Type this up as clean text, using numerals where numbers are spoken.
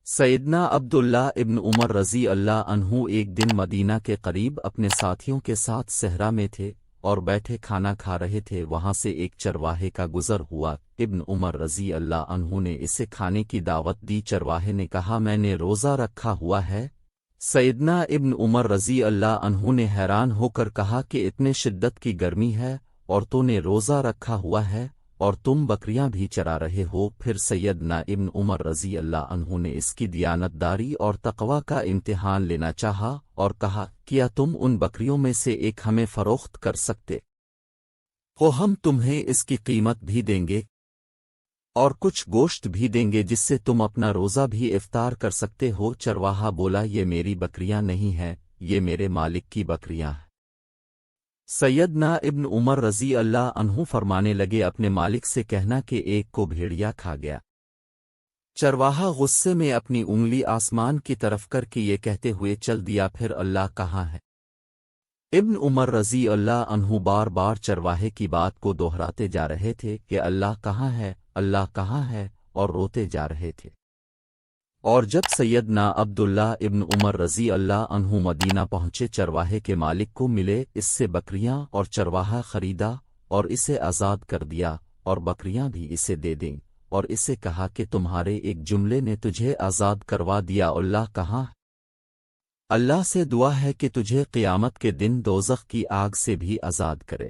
سیدنا عبداللہ ابن عمر رضی اللہ عنہ ایک دن مدینہ کے قریب اپنے ساتھیوں کے ساتھ صحرا میں تھے اور بیٹھے کھانا کھا رہے تھے۔ وہاں سے ایک چرواہے کا گزر ہوا۔ ابن عمر رضی اللہ عنہ نے اسے کھانے کی دعوت دی۔ چرواہے نے کہا، میں نے روزہ رکھا ہوا ہے۔ سیدنا ابن عمر رضی اللہ عنہ نے حیران ہو کر کہا کہ اتنے شدت کی گرمی ہے اور تو نے روزہ رکھا ہوا ہے اور تم بکریاں بھی چرا رہے ہو۔ پھر سیدنا ابن عمر رضی اللہ عنہ نے اس کی دیانتداری اور تقوی کا امتحان لینا چاہا اور کہا، کیا تم ان بکریوں میں سے ایک ہمیں فروخت کر سکتے ہو؟ ہم تمہیں اس کی قیمت بھی دیں گے اور کچھ گوشت بھی دیں گے جس سے تم اپنا روزہ بھی افطار کر سکتے ہو۔ چرواہا بولا، یہ میری بکریاں نہیں ہیں، یہ میرے مالک کی بکریاں ہیں۔ سیدنا ابن عمر رضی اللہ عنہ فرمانے لگے، اپنے مالک سے کہنا کہ ایک کو بھیڑیا کھا گیا۔ چرواہا غصے میں اپنی انگلی آسمان کی طرف کر کے یہ کہتے ہوئے چل دیا، پھر اللہ کہاں ہے؟ ابن عمر رضی اللہ عنہ بار بار چرواہے کی بات کو دہراتے جا رہے تھے کہ اللہ کہاں ہے، اللہ کہاں ہے، اور روتے جا رہے تھے۔ اور جب سیدنا عبداللہ ابن عمر رضی اللہ عنہ مدینہ پہنچے، چرواہے کے مالک کو ملے، اس سے بکریاں اور چرواہا خریدا اور اسے آزاد کر دیا اور بکریاں بھی اسے دے دیں، اور اسے کہا کہ تمہارے ایک جملے نے تجھے آزاد کروا دیا۔ اللہ کہاں؟ اللہ سے دعا ہے کہ تجھے قیامت کے دن دوزخ کی آگ سے بھی آزاد کرے۔